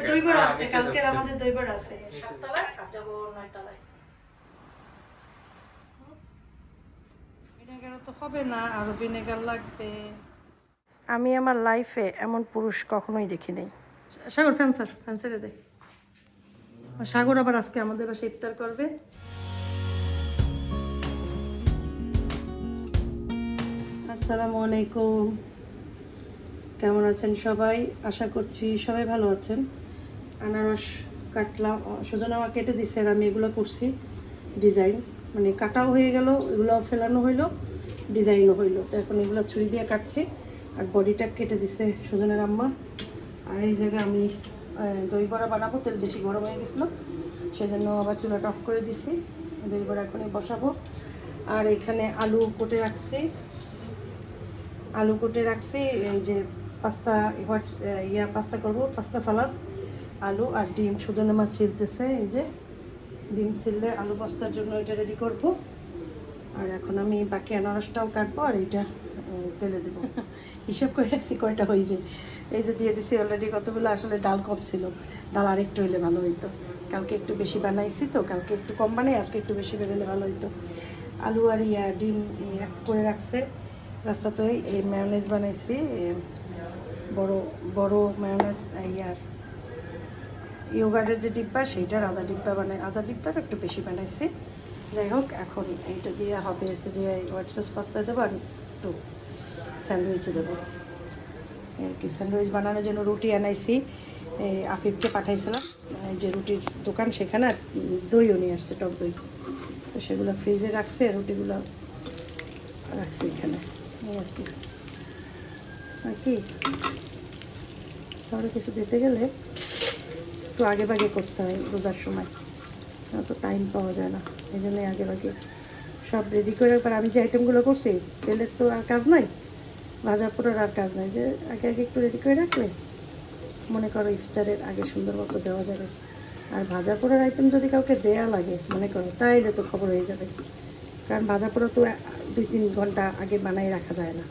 দইবড়া আছে, কালকের আমাদের দইবড়া আছে 7 তলায়, আর যাব 9 তলায়। ভিনেগার তো হবে না, আরো ভিনেগার লাগবে। আমি আমার লাইফে এমন পুরুষ কখনোই দেখি নাই। সাগর ফ্যান্সারে দে। সাগর আবার আজকে আমাদের বাসায় ইফতার করবে। আসসালামু আলাইকুম, কেমন আছেন সবাই? আশা করছি সবাই ভালো আছেন। আনারস কাটলাম, সুজনামা কেটে দিচ্ছে আর আমি এগুলো করছি ডিজাইন, মানে কাটাও হয়ে গেল, এগুলো ফেলানো হইলো, ডিজাইনও হইলো। তো এখন এগুলো ছুরি দিয়ে কাটছি আর বডিটা কেটে দিচ্ছে সুজনের আম্মা। আর এই জায়গায় আমি দই বড়া বানাবো, তেল বেশি গরম হয়ে গেছিলো, সেজন্য আবার চুলাটা অফ করে দিছি। দই বড়া এখনই বসাবো। আর এখানে আলু কুটে রাখছি, এই যে পাস্তা, পাস্তা করব, পাস্তা সালাদ, আলু আর ডিম। সুজনের মাছ ছিলতেছে, এই যে ডিম ছিললে আলু পাস্তার জন্য এটা রেডি করব। আর এখন আমি বাকি আনারসটাও কাটবো আর এইটা তেলে দেবো। হিসাব করে রাখছি কয়টা হইবে। এই যে দিয়ে দিছি অলরেডি কতগুলো, আসলে ডাল কম ছিল, ডাল আরেকটু হইলে ভালো হইতো। কালকে একটু বেশি বানাইছি তো, কালকে একটু কম বানাই, আজকে একটু বেশি বেরোলে ভালো হইতো। আলু আর ডিম করে রাখছে। রাস্তাতে এই মায়োনেজ বানাইছি, বড় বড় মায়োনেজ, ইয়োগার্টের যে ডিব্বা সেইটার আদা ডিব্বার একটু বেশি বানাইছি। যাই হোক, এখন এইটা দিয়ে হবে এসে যে হোয়াইট সস পাস্তায় দেবো আর একটু স্যান্ডউইচে দেবো আর কি। স্যান্ডউইচ বানানোর জন্য রুটি আনাইছি, এই আফিফকে পাঠাইছিলাম যে রুটির দোকান, সেখানে দইও নিয়ে আসছে, টক দই। তো সেগুলো ফ্রিজে রাখছে, রুটিগুলো রাখছি এখানে, এই আর কি। শহরে কিছু দিতে গেলে একটু আগে ভাগে করতে হয় রোজার সময়, অত টাইম পাওয়া যায় না, এই জন্যই আগে ভাগে সব রেডি করে। পর আমি যে আইটেমগুলো করছি, তেলের তো আর কাজ নাই, ভাজা পোড়ার আর কাজ নাই, যে আগে আগে একটু রেডি করে রাখলে মনে করো ইফতারের আগে সুন্দর মতো দেওয়া যাবে। আর ভাজা পোড়ার আইটেম যদি কাউকে দেয়া লাগে, মনে করো চাইলে তো খবর হয়ে যাবে, কারণ ভাজা পোড়া তো 2-3 ঘন্টা আগে বানাই রাখা যায় না।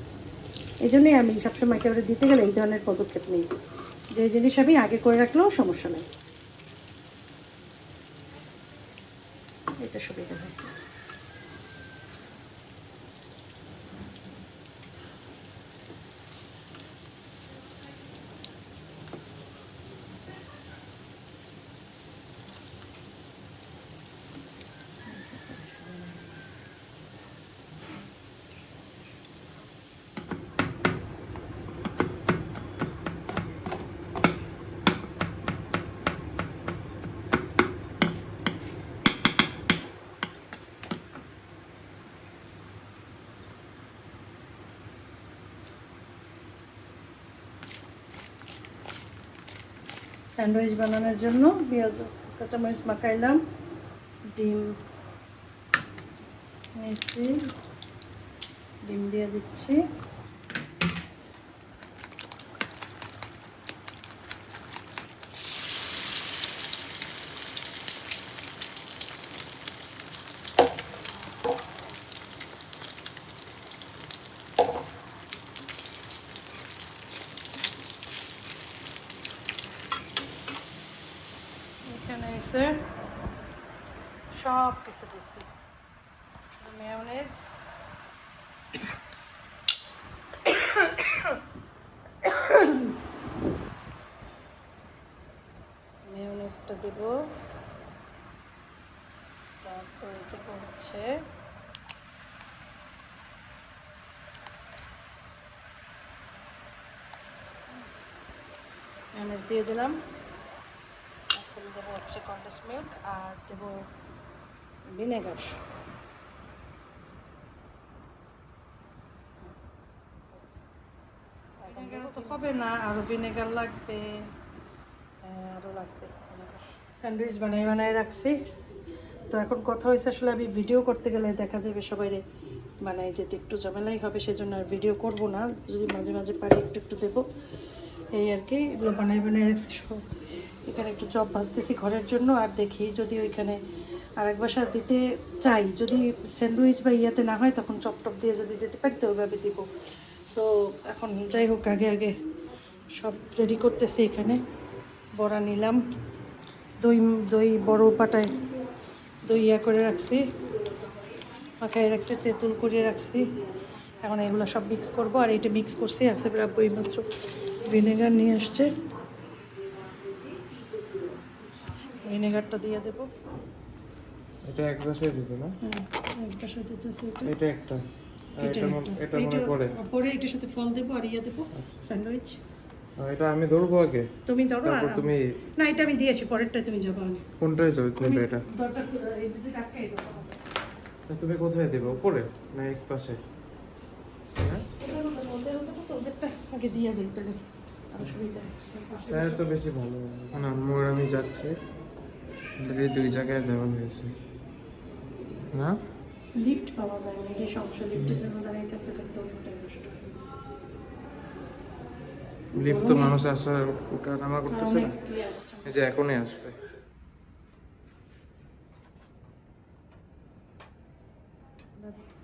এই জন্যই আমি সবসময় একেবারে দিতে গেলে এই ধরনের পদক্ষেপ নিই, যে জিনিস আমি আগে করে রাখলেও সমস্যা নেই। এটা সুবিধা হয়েছে। স্যান্ডউইচ বানানোর জন্য পেঁয়াজ কাঁচামরিচ মাখাইলাম, ডিম নিয়েছি, ডিম দিয়ে দিচ্ছি। এখানে এসে সব কিছু দিচ্ছি, মেয়োনেজ, মেয়োনেজটা দেব, তারপরে দেব হচ্ছে মেয়োনেজ দিয়ে দিলাম। এখন দেবো হচ্ছে কন্ডেন্স মিল্ক আর দেবো ভিনেগার। ভিনেগার তো হবে না, আরও ভিনেগার লাগবে, আরও লাগবে ভিনেগার। স্যান্ডউইচ বানাই রাখছি। তো এখন কথা হয়েছে, আসলে আমি ভিডিও করতে গেলে দেখা যাবে সবাই বানাই যেতে একটু ঝামেলাই হবে, সেজন্য আর ভিডিও করব না। যদি মাঝে মাঝে পারি একটু একটু দেবো, এই আর কি। এগুলো বানাই রাখছি সব। এখানে একটু চপ ভাজতেছি ঘরের জন্য, আর দেখি যদি ওইখানে আরেক বাসা দিতে চাই, যদি স্যান্ডউইচ বা ইয়াতে না হয়, তখন চপ টপ দিয়ে যদি দিতে পারি তো ওইভাবে দিব। তো এখন যাই হোক, আগে আগে সব রেডি করতেছি এখানে। বড়া নিলাম, দই দই বড় পাটায় দই করে রাখছি, মাখায় রাখছি, তেঁতুল করে রাখছি। এখন এগুলো সব মিক্স করবো। আর এটা মিক্স করছি, আসলে আব্বু এইমাত্র ভিনেগার নিয়ে আসছে, ভিনেগারটা দিয়ে দেবো। এটা এক পাশে দিবে না? এক পাশে দিতেছি এটা একটা, এটা পরে এটার সাথে ফল দেবো আর দেবো স্যান্ডউইচ। এটা আমি ধরবো আগে, তুমি ধরো। তারপর তুমি। না, এটা আমি দিয়েছি, পরেরটাই তুমি যাবো। আমি কোনটায় যাবে তুমি? এটা দরজা এই দুটো আটকাই দেবো। তুমি কোথায় দেবে, উপরে না এক পাশে? হ্যাঁ, ওদেরটা আগে দিয়ে যাই, তাহলে তাই তো বেশি ভালো। এখন আম্মু আর আমি যাচ্ছি, এই দুই জায়গায় দেওয়া হয়েছে না। লিফট পাওয়া যায় না, এই সমস্যা। লিফটের জন্য দাঁড়িয়ে থাকতে থাকতে অনেকটাই কষ্ট হয়। লিফট তো মানুষ আসার ওঠা নামা করতেছে না, এই যে এখনই আসবে।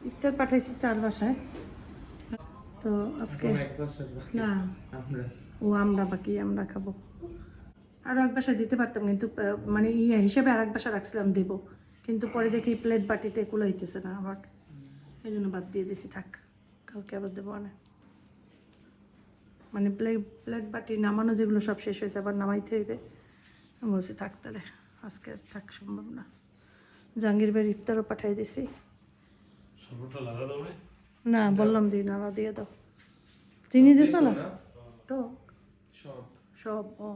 ইফতার পাঠাইছি 4 বাসায়, তো আজকে না আমরা বাকি আমরা খাবো। আরও এক বাসায় দিতে পারতাম, কিন্তু মানে হিসেবে আর এক বাসা রাখছিলাম দেবো, কিন্তু পরে দেখি প্লেট বাটিতে কুলাইতেছে না আমার, এই জন্য বাদ দিয়ে দিছি। থাক, কালকে আবার দেবো। মানে প্লেট বাটি নামানো যেগুলো সব শেষ হয়েছে, আবার নামাইতে হইবে। আমি বলছি থাক, তাহলে আজকে থাক, সম্ভব না। জাহাঙ্গীর ভাইয়ের ইফতারও পাঠাই দিছি। না, বললাম দিই, নাড়া দিয়ে দাও। চিনি দিছ না তো সব। ও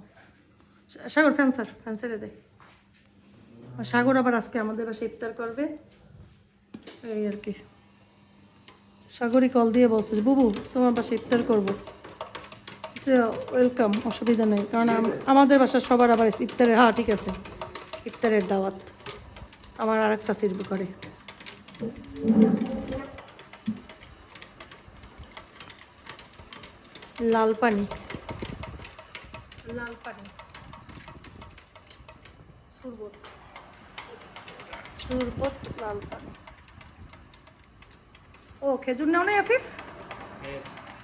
সাগর ফ্যান্সারে দে। সাগর আবার আজকে আমাদের বাসায় ইফতার করবে, এই আর কি। সাগরই কল দিয়ে বলছে যে বুবু তোমার বাসায় ইফতার করবো। ওয়েলকাম, অসুবিধা নেই, কারণ আমাদের বাসার সবার আবার ইফতারের, হ্যাঁ ঠিক আছে, ইফতারের দাওয়াত আমার আর এক চাষির করে। লাল পানি সুরবত লাল পানি। ও খেজুর নাও না আফিফ?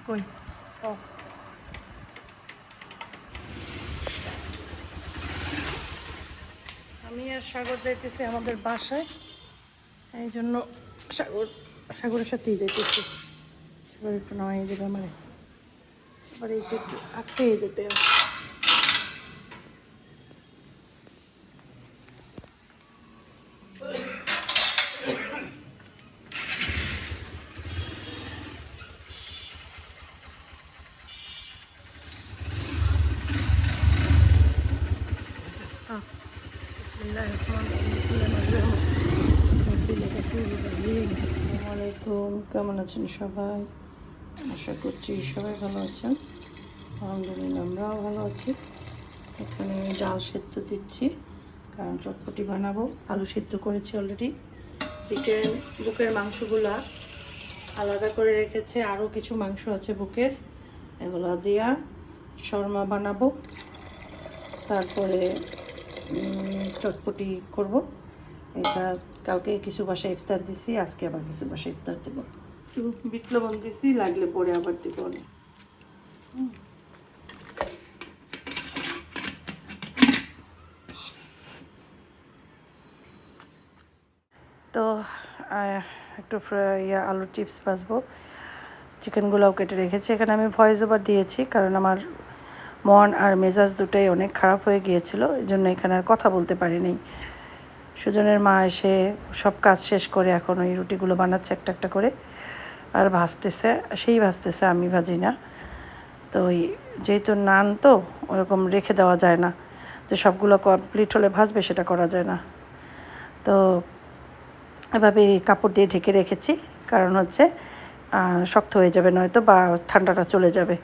কই? ও আমি আর সাগর যাইতেছি আমাদের বাসায়, এই জন্য সাগরের সাথেই যাইতেছি। এবার একটু নামাই দেবে আমার, এবার এইটা একটু আটকে যেতে হবে। আসসালামাইকুম, কেমন আছেন সবাই? আশা করছি সবাই ভালো আছেন। আলহামদুলিল্লাহ আমরাও ভালো আছি। এখানে ডাল সেদ্ধ দিচ্ছি, কারণ চটপটি বানাবো। আলু সেদ্ধ করেছি অলরেডি। চিকেন বুকের মাংসগুলা আলাদা করে রেখেছে, আরও কিছু মাংস আছে বুকের, এগুলো দিয়া শর্মা বানাবো। তারপরে চটপটি করব। এটা কালকে কিছু বাসায় ইফতার দিছি, আজকে আবার কিছু বাসায় ইফতার দেবো। একটু বিট লবণ দিছি, লাগলে পরে আবার দেবো অনেক। তো একটু আলুর চিপস ভাজবো। চিকেনগুলোও কেটে রেখেছি। এখানে আমি ভয়েস ওভার দিয়েছি, কারণ আমার মন আর মেজাজ দুটোই অনেক খারাপ হয়ে গিয়েছিল, এই জন্য এখানে আর কথা বলতে পারিনি। সুজনের মা এসে সব কাজ শেষ করে এখন ওই রুটিগুলো বানাচ্ছে একটা একটা করে, আর ভাজতেছে, আমি ভাজি না। তো ওই যেহেতু নান তো ওরকম রেখে দেওয়া যায় না, যে সবগুলো কমপ্লিট হলে ভাজবে, সেটা করা যায় না। তো এভাবে কাপড় দিয়ে ঢেকে রেখেছি, কারণ হচ্ছে শক্ত হয়ে যাবে নয়তো, বা ঠান্ডাটা চলে যাবে।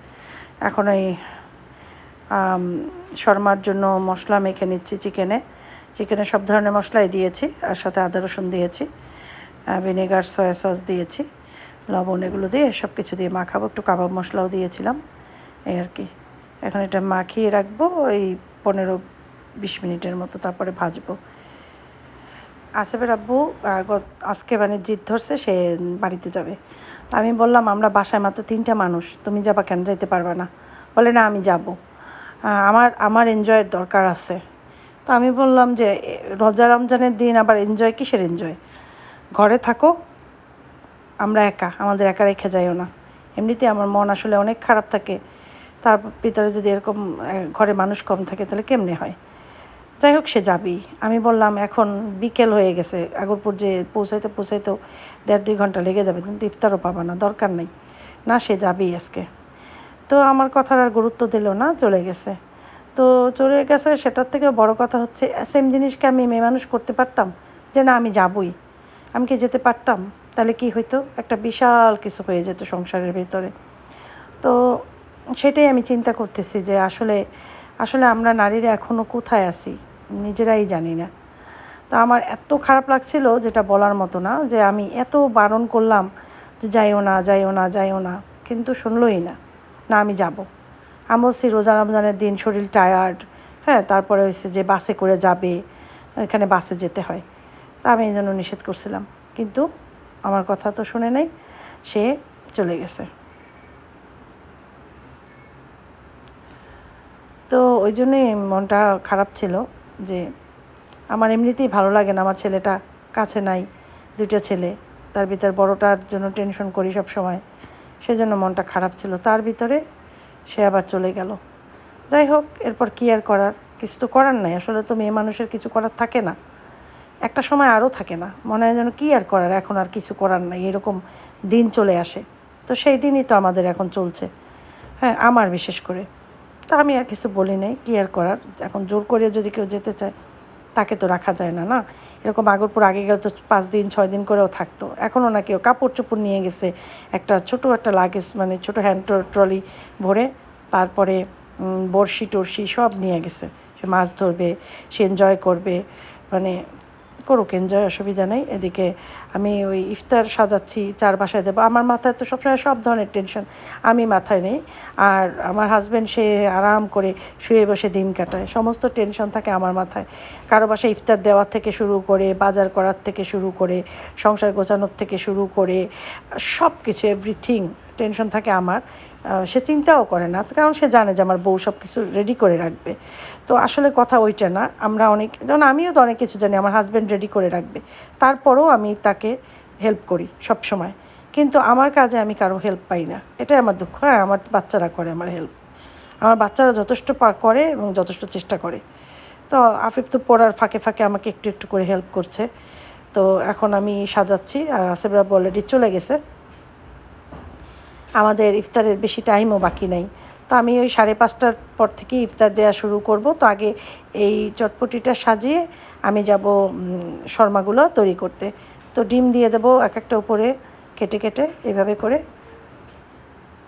এখন ওই শর্মার জন্য মশলা মেখে নিচ্ছি। চিকেনে সব ধরনের মশলাই দিয়েছি, আর সাথে আদা রসুন দিয়েছি, ভিনেগার, সয়া সস দিয়েছি, লবণ, এগুলো দিয়ে সব কিছু দিয়ে মাখাবো। একটু কাবাব মশলাও দিয়েছিলাম, এই আর কি। এখন এটা মাখিয়ে রাখবো ওই 15-20 মিনিটের মতো, তারপরে ভাজবো। আসিফের আব্বু আজকে মানে জিদ ধরছে, সে বাড়িতে যাবে। আমি বললাম আমরা বাসায় মাত্র 3টা মানুষ, তুমি যাবা কেন? যাইতে পারবা না? বলে না আমি যাব। আমার আমার এনজয়ের দরকার আছে। তো আমি বললাম যে রোজা রমজানের দিন আবার এনজয় কিসের এনজয়? ঘরে থাকো, আমরা একা, আমাদের একা রেখে যাইও না। এমনিতে আমার মন আসলে অনেক খারাপ থাকে, তার ভিতরে যদি এরকম ঘরে মানুষ কম থাকে তাহলে কেমনে হয়? যাই হোক, সে যাবেই। আমি বললাম এখন বিকেল হয়ে গেছে, আগরপুর যে পৌঁছাইতেও 1.5-2 ঘন্টা লেগে যাবে, কিন্তু ইফতারও পাবা না, দরকার নেই। না, সে যাবেই আজকে। তো আমার কথার আর গুরুত্ব দিল না, চলে গেছে। তো চলে গেছে, সেটার থেকে বড় কথা হচ্ছে সেম জিনিসকে আমি মেয়ে মানুষ করতে পারতাম যে না আমি যাবই। আমি কি যেতে পারতাম? তাহলে কি হইতো? একটা বিশাল কিছু হয়ে যেত সংসারের ভেতরে। তো সেটাই আমি চিন্তা করতেছি যে আসলে আসলে আমরা নারীরা এখনও কোথায় আছি নিজেরাই জানি না। তো আমার এত খারাপ লাগছিল, যেটা বলার মতো না, যে আমি এত বারণ করলাম যে যাইও না, যাইও না, যাইও না, কিন্তু শুনলই না। না, আমি যাব। আমি বলছি রোজা রমজানের দিন শরীর টায়ার্ড, হ্যাঁ, তারপরে হয়েছে যে বাসে করে যাবে, এখানে বাসে যেতে হয়। তা আমি এই জন্য নিষেধ করছিলাম, কিন্তু আমার কথা তো শুনে নাই, সে চলে গেছে। তো ওই জন্যই মনটা খারাপ ছিল যে আমার এমনিতেই ভালো লাগে না, আমার ছেলেটা কাছে নাই, 2টা ছেলে, তার ভিতর বড়টার জন্য টেনশন করি সব সময়, সেজন্য মনটা খারাপ ছিল। তার ভিতরে সে আবার চলে গেল। যাই হোক, এরপর কী আর করার, কিছু তো করার নাই। আসলে তো মেয়ে মানুষের কিছু করার থাকে না, একটা সময় আরও থাকে না, মনে হয় যেন কী আর করার, এখন আর কিছু করার নাই, এরকম দিন চলে আসে। তো সেই দিনই তো আমাদের এখন চলছে, হ্যাঁ, আমার বিশেষ করে। তা আমি আর কিছু বলি নাই, কী আর করার, এখন জোর করে যদি কেউ যেতে চায় তাকে তো রাখা যায় না, না? এরকম আগরপুর আগে গেলে তো 5 দিন 6 দিন করেও থাকতো, এখনও না কেউ কাপড় চোপড় নিয়ে গেছে, একটা লাগেজ, মানে ছোটো হ্যান্ড ট্রলি ভরে, তারপরে বড়শি টর্শি সব নিয়ে গেছে। সে মাছ ধরবে, সে এনজয় করবে, মানে করুক এনজয়, অসুবিধা নেই। এদিকে আমি ওই ইফতার সাজাচ্ছি, 4 বাসায় দেবো, আমার মাথায় তো সবসময় সব ধরনের টেনশন আমি মাথায় নেই। আর আমার হাজব্যান্ড সে আরাম করে শুয়ে বসে দিন কাটায়, সমস্ত টেনশন থাকে আমার মাথায়। কারো বাসায় ইফতার দেওয়ার থেকে শুরু করে, বাজার করার থেকে শুরু করে, সংসার গোছানোর থেকে শুরু করে, সব কিছু এভরিথিং টেনশন থাকে আমার। সে চিন্তাও করে না, কারণ সে জানে যে আমার বউ সব কিছু রেডি করে রাখবে। তো আসলে কথা ওইটা না, আমরা অনেক, যেমন আমিও তো অনেক কিছু জানি আমার হাজব্যান্ড রেডি করে রাখবে, তারপরেও আমি তাকে হেল্প করি সব সময়, কিন্তু আমার কাজে আমি কারো হেল্প পাই না, এটাই আমার দুঃখ। হ্যাঁ, আমার বাচ্চারা করে আমার হেল্প, আমার বাচ্চারা যথেষ্ট করে এবং যথেষ্ট চেষ্টা করে। তো আফিফ তো পড়ার ফাঁকে ফাঁকে আমাকে একটু একটু করে হেল্প করছে। তো এখন আমি সাজাচ্ছি, আর আসিফরা অলরেডি চলে গেছে, আমাদের ইফতারের বেশি টাইমও বাকি নেই। তো আমি ওই 5:30টার পর থেকেই ইফতার দেওয়া শুরু করব। তো আগে এই চটপটিটা সাজিয়ে আমি যাব শর্মাগুলো তৈরি করতে। তো ডিম দিয়ে দেবো এক একটা উপরে কেটে কেটে এভাবে করে।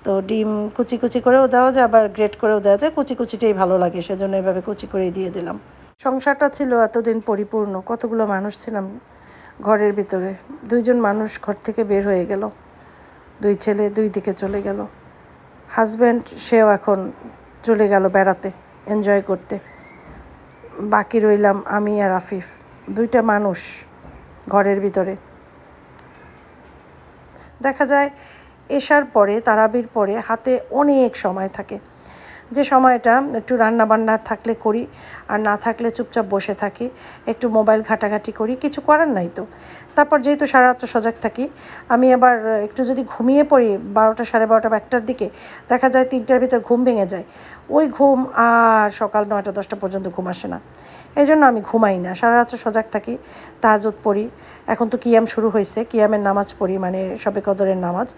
তো ডিম কুচি কুচি করেও দেওয়া যায়, আবার গ্রেট করেও দেওয়া যায়, কুচি কুচিটাই ভালো লাগে, সেজন্য এভাবে কুচি করেই দিয়ে দিলাম। সংসারটা ছিল এতদিন পরিপূর্ণ, কতগুলো মানুষ ছিলাম ঘরের ভিতরে, 2জন মানুষ ঘর থেকে বের হয়ে গেল, 2 ছেলে 2 দিকে চলে গেল। হাজব্যান্ড সেও এখন চলে গেল বেড়াতে, এনজয় করতে। বাকি রইলাম আমি আর আফিফ, 2টা মানুষ ঘরের ভিতরে। দেখা যায় এশার পরে, তারাবির পরে হাতে অনেক সময় থাকে, যে সময়টা একটু রান্নাবান্না থাকলে করি, আর না থাকলে চুপচাপ বসে থাকি, একটু মোবাইল ঘাটাঘাটি করি, কিছু করার নাই তো। তারপর যেহেতু সারা রাত সজাগ থাকি, আমি আবার একটু যদি ঘুমিয়ে পড়ি 12টা 12:30 বা 1টার দিকে, দেখা যায় 3টার ভিতর ঘুম ভেঙে যায়। ওই ঘুম আর সকাল 9টা 10টা পর্যন্ত ঘুম আসে না, এই জন্য আমি ঘুমাই না, সারা রাত সজাগ থাকি, তাহাজ্জুদ পড়ি। এখন তো কিয়াম শুরু হয়েছে, কিয়ামের নামাজ পড়ি, মানে শবে কদরের নামাজ।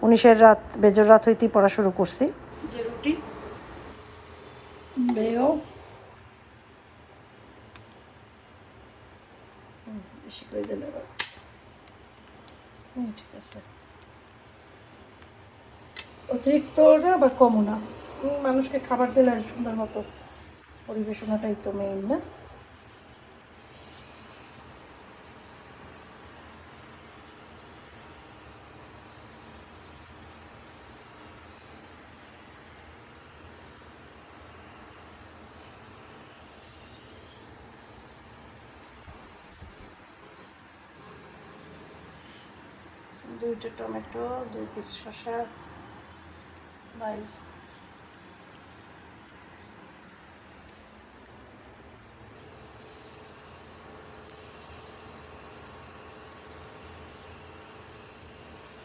19-এর রাত, বেজর রাত হইতেই পড়া শুরু করছি। যে রুটি বেও বেশি করে দিলে এবার, ঠিক আছে, অতিরিক্ত না আবার কমও না, মানুষকে খাবার দিলে আর সুন্দর মতো পরিবেশনাটাই তো মেইন, না? দুইটা টমেটো, 2 পিস শসা, বাই।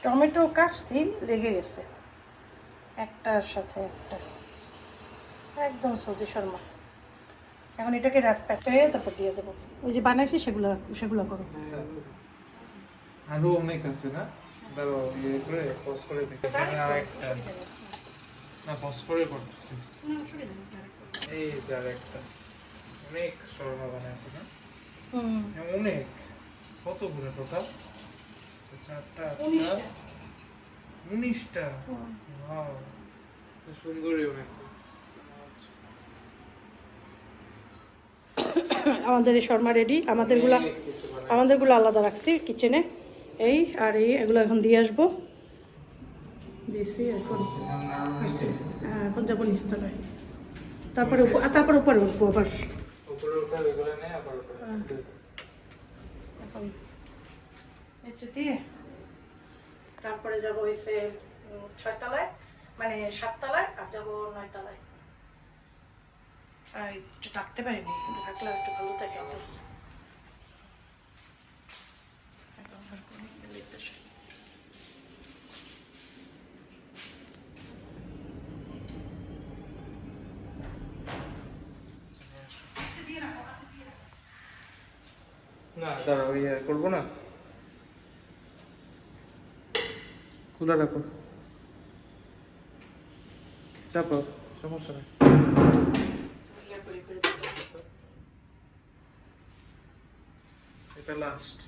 টমেটো কাটছি, লেগে গেছে একটার সাথে একটা, একদম সৌদি শর্মা। এখন এটাকে প্যাঁচাইয়ে তারপর দিয়ে দেবো। ওই যে বানাইছি সেগুলো সেগুলো করো। আরো অনেক আছে না? দাঁড়াও ইয়ে করে পজ করে দেখি। আরেকটা না, পজ করে করতেছি। এই যে আরেকটা অনেক শর্মা বানাইছো না? হ্যাঁ, অনেক। কতগুলো টোটাল? চারটা, আটটা, 19টা। ওয়াও, সুন্দরই অনেক। আমাদের এই শর্মা রেডি। আমাদেরগুলো আলাদা রাখছি কিচেনে। এই আর এগুলো এখন দিয়ে আসবো। দিয়েছি এখন। আসছি। হ্যাঁ, এখন যাবো নিচতলায়। তারপরে উপরে উঠবো আবার। উপরে ওঠা এগুলো নেই, আবার ওঠা। এখন নিচে দিয়ে তারপরে যাবো হয়েছে 6 তলায়, মানে 7 তলায়, আর যাবো 9 তলায়। একটু ডাকতে পারিনি, একটু ডাকলে একটু ভালো থাকে। না দাঁড়াও, ইয়ে করবো না, খোলা রাখো, চাপো, সমস্যা নেই। এটা লাস্ট।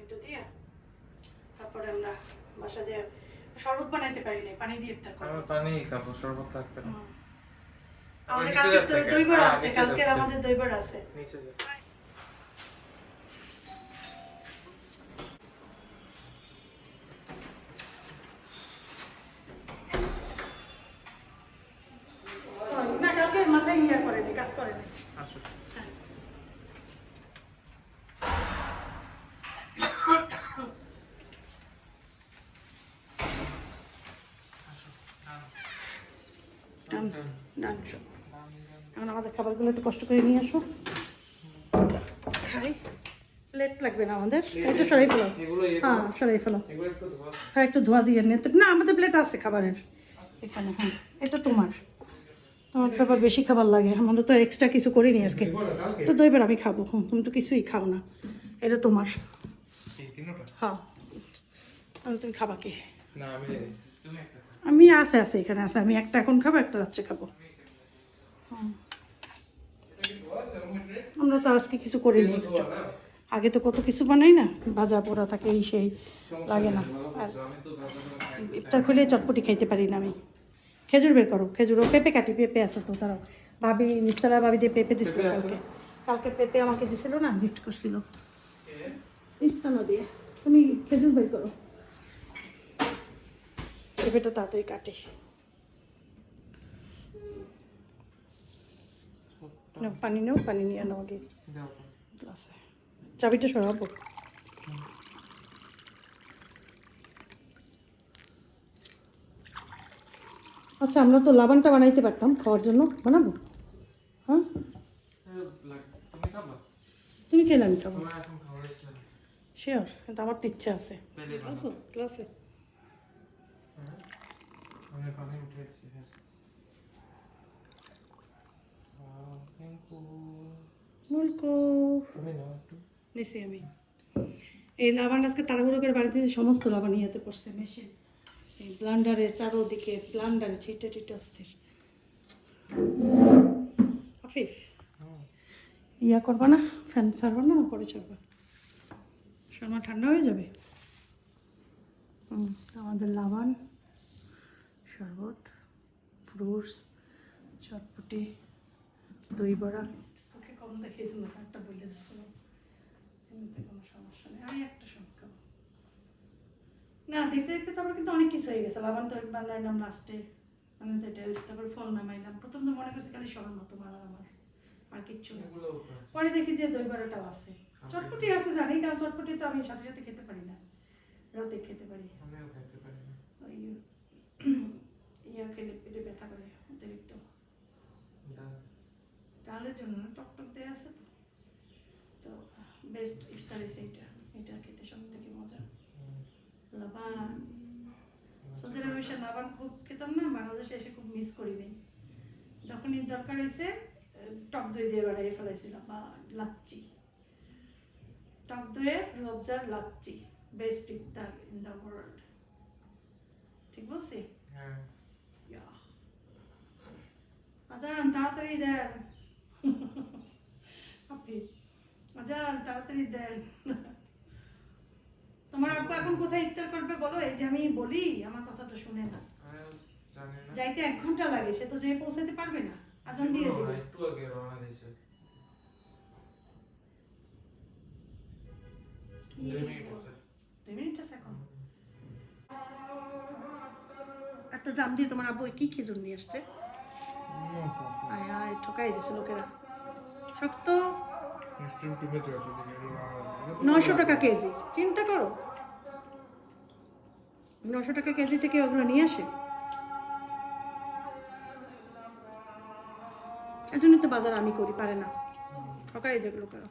এটা দিয়ে তারপরে আমরা বাসা যে শরবত বানাইতে পারি না, পানি দিয়ে ইফতার করব। আমি পানি খাবো, শরবত লাগবে না। আমাদের নিচে কালকে যাচ্ছে, দই বড়া হ্যাঁ, আছে, নিচে কালকে যাচ্ছে। আমাদের দই বড়া আছে। নিচে যা। না, কালকে মাথায় ইয়া করেনি, কাজ করেনি। আসো। হ্যাঁ। ডান ডান সব। এখন আমাদের খাবারগুলো একটু কষ্ট করে নিয়ে আসো, খাই। প্লেট লাগবে না আমাদের, এটা সরাই ফেলো। এগুলো হ্যাঁ, সরাই ফেলো। এগুলো একটু ধোয়া। হ্যাঁ, একটু ধোয়া দিয়ে নিয়ে না, আমাদের প্লেট আছে খাবারের এখানে। হ্যাঁ, এটা তোমার তো আবার বেশি খাবার লাগে, আমাদের তো এক্সট্রা কিছু করিনি আজকে। তো দই বড়া আমি খাবো, তুমি তো কিছুই খাও না। এটা তোমার। এই তিনটা? হ্যাঁ, তুমি খাবা কি? না আমি তুমি একটা খাও। আমি আছে এখানে আছে, আমি একটা এখন খাবো, একটা রাত্রে খাবো। এটা কি ধোয়া আছে রুমে? আমরা তো আজকে কিছু করিনি এক্সট্রা। আগে তো কত কিছু বানাই না, ভাজা পোড়া থাকে, এই সেই লাগে না। আর আমি তো ভাবলাম ইফতার করলে চটপটি খাইতে পারি না আমি। খেজুর বের করো, খেজুর ও পেঁপে কাটি, পেঁপে আছে তো তারাও। ভাবি নিস্তারা ভাবি দিয়ে পেঁপে দিছিল পেঁপে আছে কালকে। কালকে পেঁপে আমাকে দিছিল না, গিফট করছিল নিস্তালা দিয়ে। তুমি খেজুর বের করো, পেঁপেটা তাড়াতাড়ি কাটে। নাও, পানি নাও, পানি নিয়ে নাও আগে দাও। গ্লাসে। চাবিটা সরাবো। আচ্ছা, আমরা তো লাবানটা বানাইতে পারতাম খাওয়ার জন্য, বানাবো? হ্যাঁ, তুমি খাবা? তুমি খেলে আমি খাবো। তোমার এখন খাওয়ার ইচ্ছা নেই। শিওর, কিন্তু আমার তো ইচ্ছা আছে। তাহলে বানাও। আসো ক্লাসে। হ্যাঁ, আমি পানি উঠেছি। হ্যাঁ, থ্যাংক ইউ। মুলকো তুমি নাও একটু। নিছি আমি। এই লাবান আজকে তাড়াহুড়ো করে বাড়িতে যে সমস্ত লাবান ইয়াতে পড়ছে মেশিন, এই ব্লান্ডারে চারোদিকে, ব্লান্ডারে ছিটে টিটে অস্থির। আফিফ, ইয়া করবা না? ফ্যান ছাড়বা না, পরে ছাড়বা? শর্মা ঠান্ডা হয়ে যাবে। আমাদের লাবান, শরবত, ফ্রুটস, চটপটি, দই বড়া। চোখে কম দেখিয়েছিল, একটা বলে দিচ্ছিলাম। এমনিতে কোনো সমস্যা নেই, আমি একটা সময় খাবো না। দেখতে দেখতে তারপরে কিন্তু অনেক কিছু হয়ে গেছে। লাবান তো বানাইলাম লাস্টে, মানে তারপরে ফল নামাইলাম। প্রথম তো মনে করছি খালি শর্মা তোমার আর আমার, আর কিচ্ছু না। এগুলোও তো আছে। পরে দেখি যে দই বড়াটাও আছে, চটপটি আছে জানি, কারণ চটপটি তো আমি সাথে সাথে খেতে পারি না, রাতে খেতে পারি। আমিও খেতে পারি না। ওই ইয়া খেলে পেটে ব্যথা করে অতিরিক্ত। ডাল। ডালের জন্য না, টকটক দেয়া আছে তো। তো বেস্ট ইফতার এসে এটা, এটা খেতে সব থেকে মজা। লবণ সৌদি আরবে এসে লবণ খুব খেতাম না, বাংলাদেশে এসে খুব মিস করি নাই। যখনই দরকার হয়েছে টক দই দিয়ে বাড়াই ফেলাইছিলাম, বা লাচ্ছি, টক দইয়ের রূপজার lassi, best iftar in the world. ঠিক বলছি? হ্যাঁ আজান তাড়াতাড়ি দেন, আপনি আজান তাড়াতাড়ি দেন। তোমার আব্বু এখন কোথায় ইফতার করবে বলো? এই যে আমি বলি আমার কথা তো শুনে না। জানি না, যাইতে 1 ঘন্টা লাগে, সে তো যেয়ে পৌঁছাতে পারবে না, আজান দিয়ে দিবে। একটু আগে রওনা দিয়েছে। 2 মিনিট আছে। 2 মিনিট আছে এখন। একটা দাম দিয়ে তোমার আব্বু কি খেজুর নিয়ে আসছে? আয় আয় ঠকাই দিছে লোকেরা। শক্ত 900 টাকা কেজি, চিন্তা করো। 900 টাকা কেজি থেকে ওগুলো নিয়ে আসে। এজন্য তো বাজার আমি করি, পারে না, ঠকাই দেবে লোকেরা।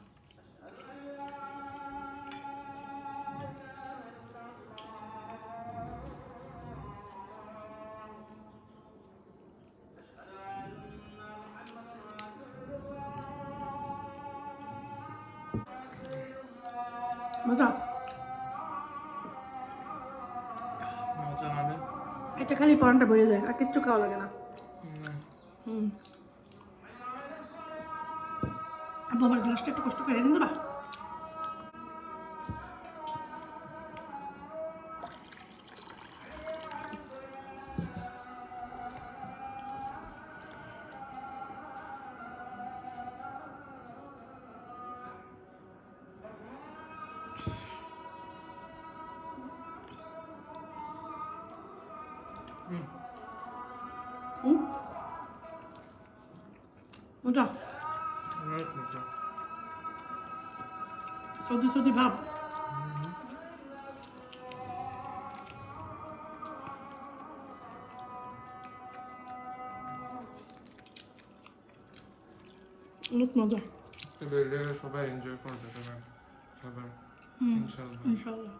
মজা মজা মানে এটা খালি পরানটা ভরে যায়, আর কিচ্ছু খাওয়া লাগে না। আব্বু আমার গ্লাসটা একটু কষ্ট করে এনে দেবা? মজা, সৌদি সৌদি ভাব। অনেক মজা। সবাই এনজয় করবে, সবাই ইনশাআল্লাহ। ইনশাআল্লাহ।